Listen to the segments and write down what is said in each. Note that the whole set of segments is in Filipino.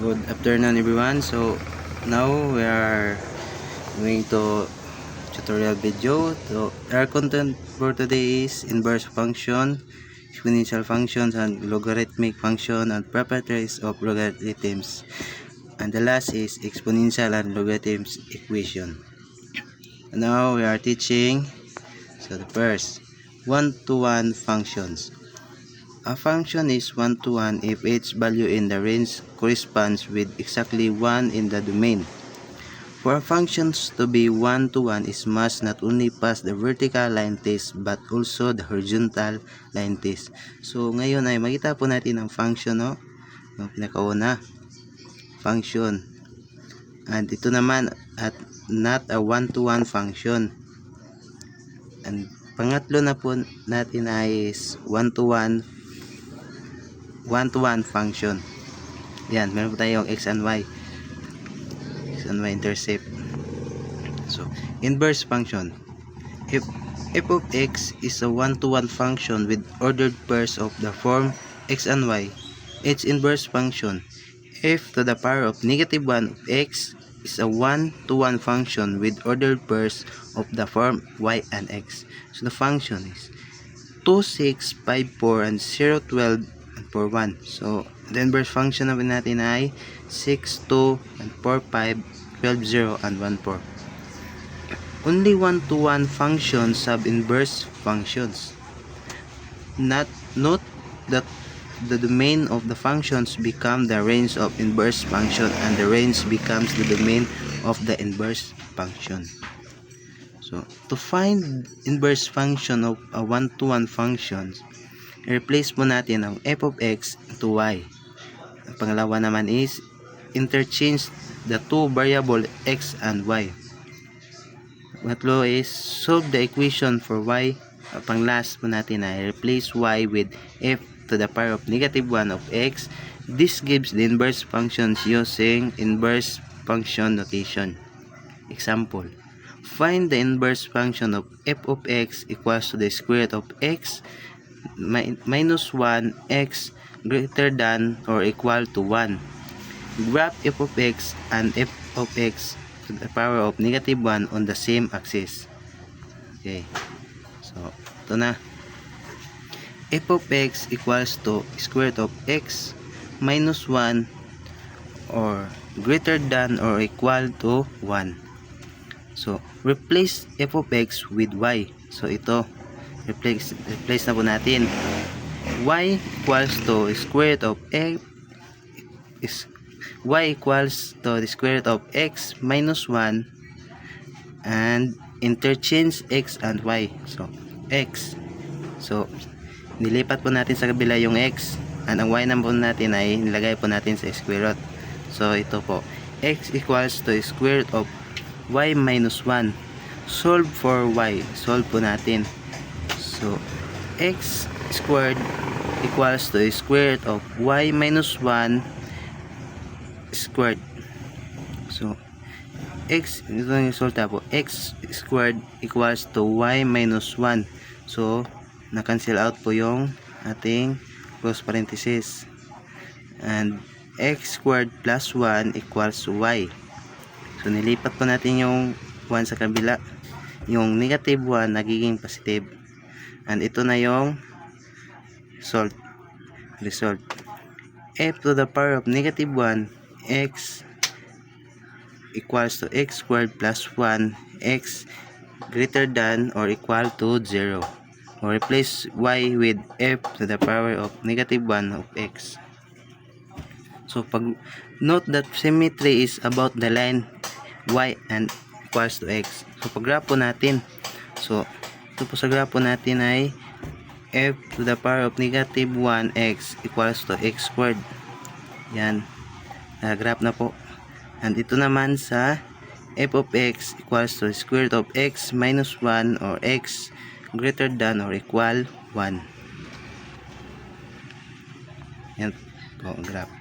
Good afternoon everyone. So now we are going to tutorial video. So our content for today is inverse function, exponential functions, and logarithmic function, and properties of logarithms. And the last is exponential and logarithms equation. Now we are teaching the first one-to-one functions. A function is one-to-one if its value in the range corresponds with exactly 1 in the domain. For functions to be one-to-one, it must not only pass the vertical line test but also the horizontal line test. So ngayon ay makita po natin ang function, no? Yung pinakauna, function. And ito naman at not a one-to-one function. And pangatlo na po natin ay one-to-one function. Yan, meron po tayong x and y intercept. So inverse function, if f of x is a one-to-one function with ordered pairs of the form x and y, its inverse function f to the power of negative 1 of x is a one-to-one function with ordered pairs of the form y and x. So the function is 2, 6, 5, 4, and 0, 12, and 4, 1. So the inverse function natin ay 6, 2, and 4, 5, 12, 0, and 1, 4. Only one-to-one functions have inverse functions. Note that the domain of the functions become the range of inverse function, and the range becomes the domain of the inverse function. So to find inverse function of a one-to-one function, i-replace po natin ang f of x to y. Ang pangalawa naman is interchange the two variable x and y. Pangatlo is solve the equation for y. Pang last po natin ay replace y with f to the power of negative 1 of x. This gives the inverse functions using inverse function notation. Example, find the inverse function of f of x equals to the square root of x minus 1 x greater than or equal to 1. Graph f of x and f of x to the power of negative 1 on the same axis. Okay, so ito na. F of x equals to square root of x minus 1 or greater than or equal to 1. So replace f of x with y. So ito, replace na po natin. Y equals to square root of x is y equals to the square root of x minus 1 and interchange x and y. So x, so nilipat po natin sa kabila yung x, and ang y naman natin ay nilagay po natin sa square root. So ito po, x equals to square root of y minus 1. Solve for y, solve po natin. So x squared equals to square root of y minus 1 squared. So x, ito yung result po, x squared equals to y minus 1. So na-cancel out po yung ating close parenthesis, and x squared plus 1 equals y. So nilipat po natin yung 1 sa kabila, yung negative 1 nagiging positive, and ito na yung result. F to the power of negative 1 x equals to x squared plus 1 x greater than or equal to 0. Or replace y with f to the power of negative 1 of x. So pag note that symmetry is about the line y and equals to x. So pag graph po natin, so ito po sa graph po natin ay f to the power of negative 1x equals to x squared. Yan, graph na po. And ito naman sa f of x equals to square root of x minus 1 or x greater than or equal 1. Yan po ang graph.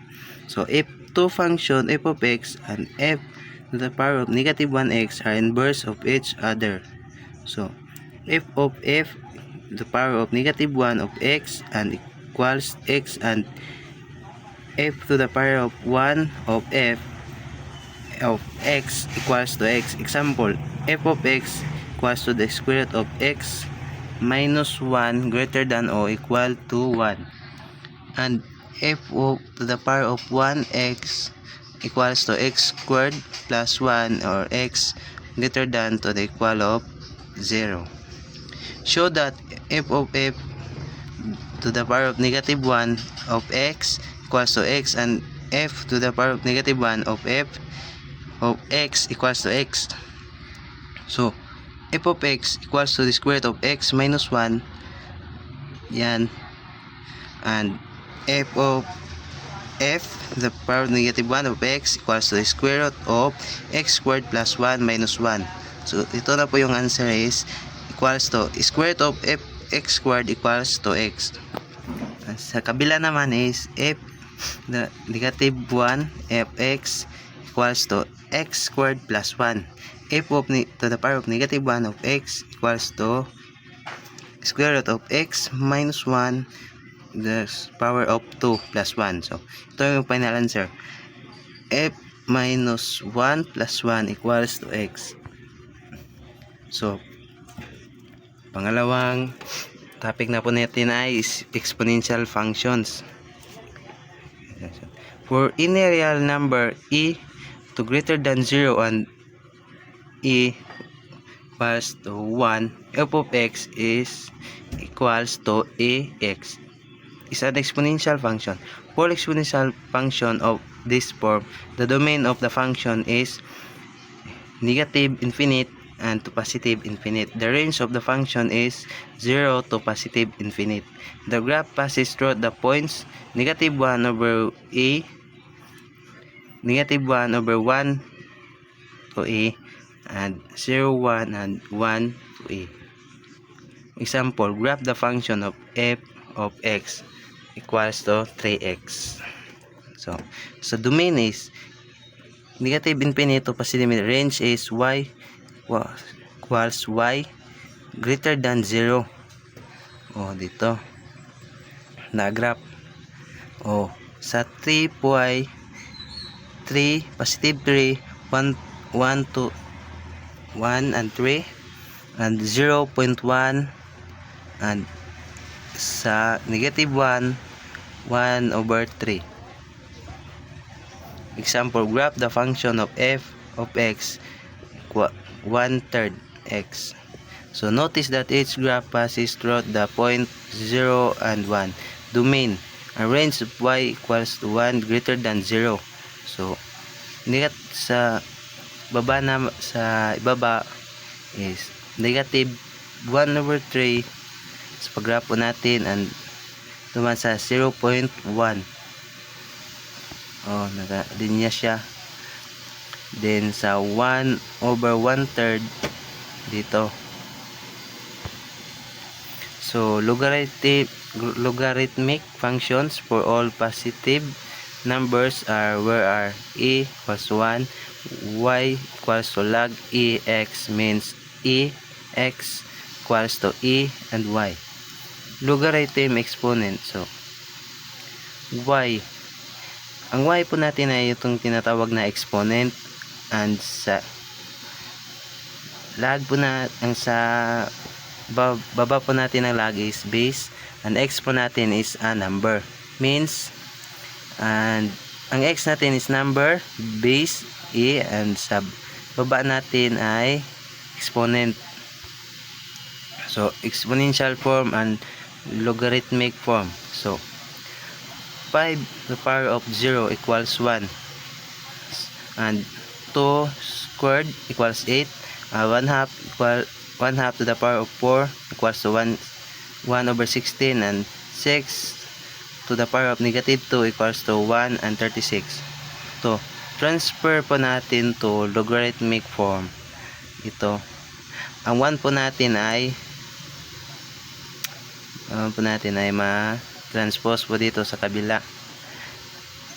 So if two function f of x and f to the power of negative 1x are inverse of each other, so f of f to the power of negative 1 of x and equals x, and f to the power of 1 of f of x equals to x. Example, f of x equals to the square root of x minus 1 greater than or equal to 1, and f of to the power of 1x equals to x squared plus 1, or x greater than to the equal of 0. Show that f of f to the power of negative 1 of x equals to x, and f to the power of negative 1 of f of x equals to x. So f of x equals to the square root of x minus 1, yan, and f of f the power of negative 1 of x equals to the square root of x squared plus 1 minus 1. So ito na po yung answer is equals to square root of f x squared equals to x. Sa kabila naman is f the negative 1 fx equals to x squared plus 1. F of to the power of negative 1 of x equals to square root of x minus 1 the power of 2 plus 1. So ito yung final answer, f minus 1 plus 1 equals to x. So pangalawang topic na po natin ay exponential functions. For any real number e to greater than 0 and e equals to 1, f of x is equals to ax is an exponential function. For exponential function of this form, the domain of the function is negative infinite and to positive infinite. The range of the function is 0 to positive infinite. The graph passes through the points negative 1 over a, negative 1 over 1 to a, and 0, 1, and 1 to a. Example, graph the function of f of x equals to 3x. So domain is negative infinite to positive infinite. Range is y equals y greater than 0. Oh, dito na graph. Oh, sa 3 y 3 positive 3 1 to 1 and 3 and 0.1, and sa negative 1 1 over 3. Example, graph the function of f of x 1/3 x. So notice that each graph passes through the point 0 and 1. Domain, a range of y equals to 1 greater than 0. So sa baba na, sa ibaba is negative 1 over 3 sa pag-graph po natin, and naman sa 0.1. Oh, naka-linya siya. Then sa 1 over 1/3 dito. So logarithmic functions for all positive numbers are where are e equals 1, y equals to log e x means e x equals to e and y. Logarithm exponent. So y, ang y po natin ay itong tinatawag na exponent, and sa log po na, ang sa baba po natin ang log is base, and x po natin is a number, means, and ang x natin is number, base e, and sa baba natin ay exponent. So exponential form and logarithmic form. So 5 to the power of 0 equals 1, and 2 squared equals 8, 1 half to the power of 4 equals to 1 over 16, and 6 to the power of negative 2 equals to 1 and 36. To transfer po natin to logarithmic form, ito, ang 1 po natin ay ma-transpose po dito sa kabila,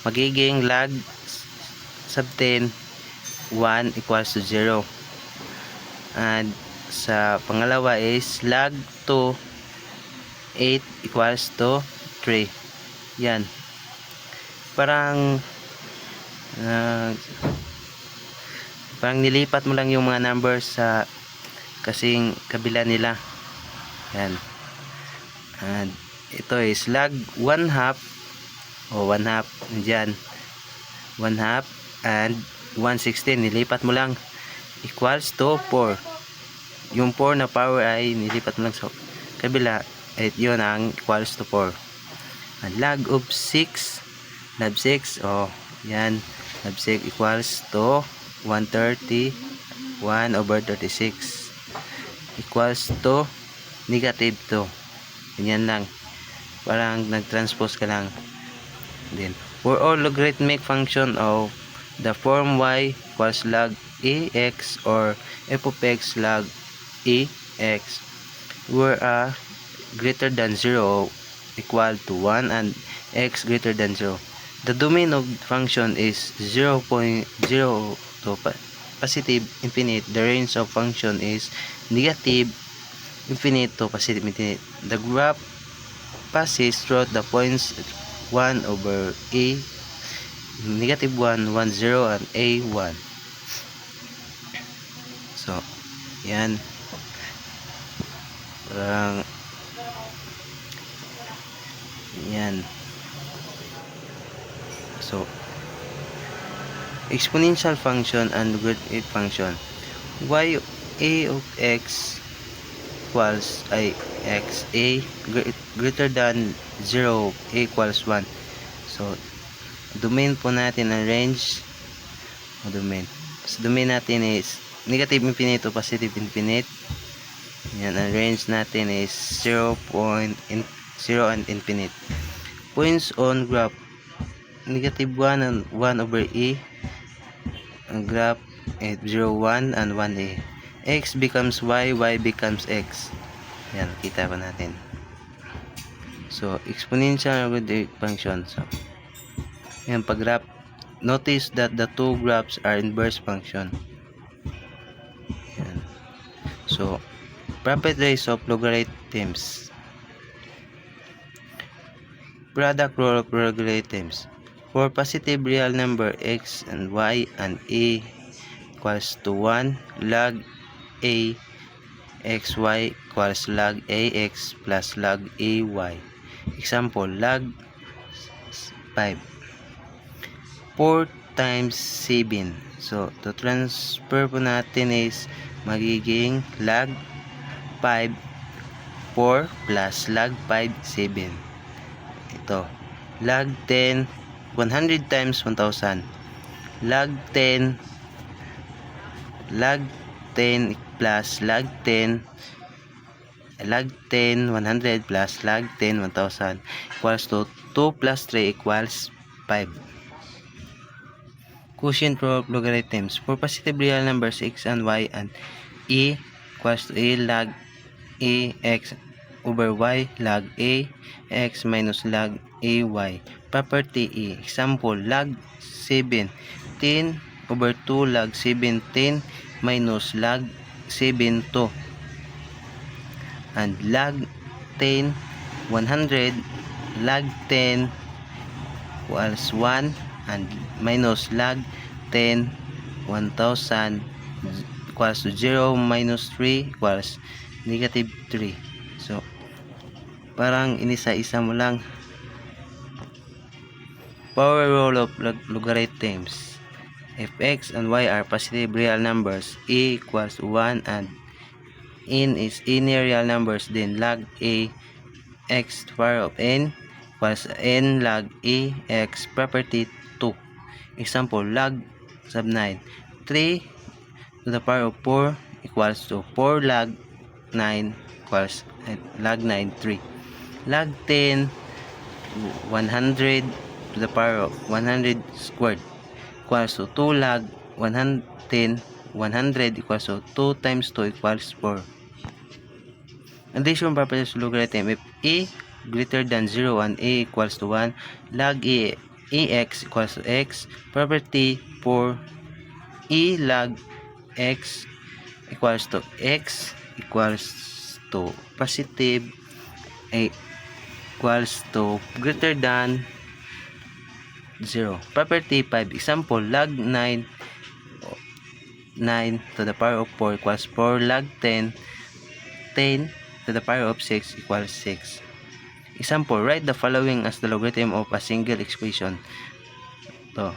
magiging log sub 10 1 equals to 0, and sa pangalawa is log 2 8 equals to 3. Yan. Parang parang nilipat mo lang yung mga numbers sa kasing kabila nila. Yan. And ito is log 1 half o 1 half dyan. 1 half and 1/16 nilipat mo lang equals to 4. Yung 4 na power ay nilipat mo lang sa kabila at yun ang equals to 4. And log of 6 o yan, log 6 equals to 1/36 equals to negative 2. Ganyan lang, parang nag-transpose ka lang. Then for all logarithmic function of the form y equals log ax or f of x log ax where a greater than 0 equal to 1 and x greater than 0. The domain of the function is 0.0 to positive infinite. The range of function is negative infinite to positive infinite. The graph passes through the points 1 over a, negative 1, 1, 0 and a 1. So yan, parang yan. So exponential function and logarithmic function. Y a of x equals x a greater than 0, a equals 1. So domain po natin ang range o domain. So domain natin is negative infinite to positive infinite. Yan, ang range natin is 0 and infinite. Points on graph negative 1 and 1 over a. Ang graph at 0, 1 and 1a. X becomes y, y becomes x. Yan, kita pa natin. So exponential logarithmic function. So yan, pag graph, notice that the two graphs are inverse function. Yan. So properties of logarithms. Product rule of logarithms. For positive real number x and y and a equals to 1, log a xy equals log ax plus log ay. Example, log 5. 4 times 7. So to transfer po natin is magiging log 5 4 plus log 5 7. Ito log 10 100 times 1000. Log 10 plus log 10 100 plus log 10 1000 equals to 2 plus 3 equals 5. Quotient rule of logarithms. For positive real numbers x and y and e equals to a log a x over y log a x minus log a y. Property e. Example, log 7 10 over 2 log 17 minus log 7 2. And log 10 100 log 10 equals 1 and minus log 10 1000 equals to 0 minus 3 equals negative 3. So parang inisa-isa mo lang. Power rule of logarithms. If x and y are positive real numbers, a equals 1 and n is any real numbers, then log a x to the power of n equals n log a x. Property 2. Example, log sub 9 3 to the power of 4 equals to 4 log 9 equals log 9 3. Log 10 100 to the power of 100 squared equals to 2 log 110 100 equals to 2 times 2 equals 4. Addition properties of logarithm. If a greater than 0 and a equals to 1, log ax equals to x. Property 4. E log x equals to x equals to positive equals to greater than 0. Property 5. Example, log 9 to the power of 4 equals 4. Log 10 to the power of 6 equals 6. Example, write the following as the logarithm of a single expression. To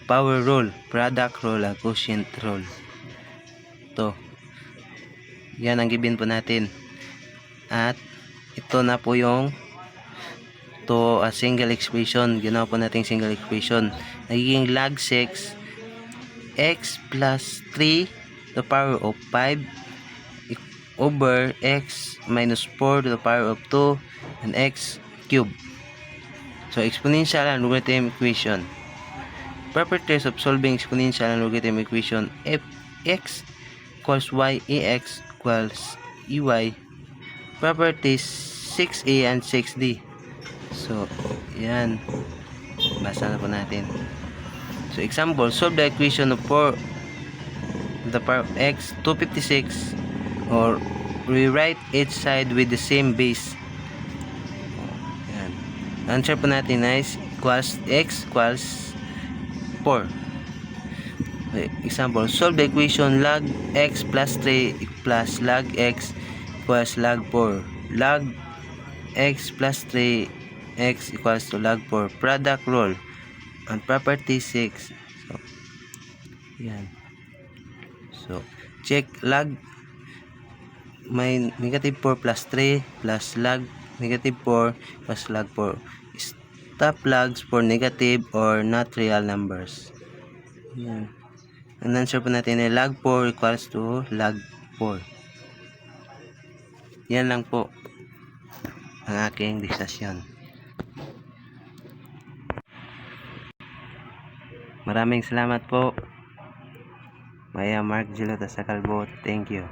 power rule, product rule, and quotient rule. To yan ang given po natin, at ito na po yung to a single expression. Ginawa po natin single expression. Nagiging log 6 x plus 3 to the power of 5 over x minus 4 to the power of 2 and x cube. So exponential and logarithm equation. Properties of solving exponential and logarithm equation: f x equals y, ax equals ey. Properties 6a and 6d. So yan, basa na po natin. So example, solve the equation of 4 to the power of x 256, or rewrite each side with the same base. Yan. Answer po natin is equals x equals 4. Okay. Example, solve the equation log x plus 3 plus log x equals log 4. Log x plus 3 x equals to log 4. Product rule and property 6. So yan. So check log may negative 4 plus 3 plus log negative 4 plus log 4. Stop logs for negative or not real numbers. Yan. Ang answer po natin ay log 4 equals to log 4. Yan lang po ang aking diskusyon. Maraming salamat po. Maya Mark Gilota sa Calbo. Thank you.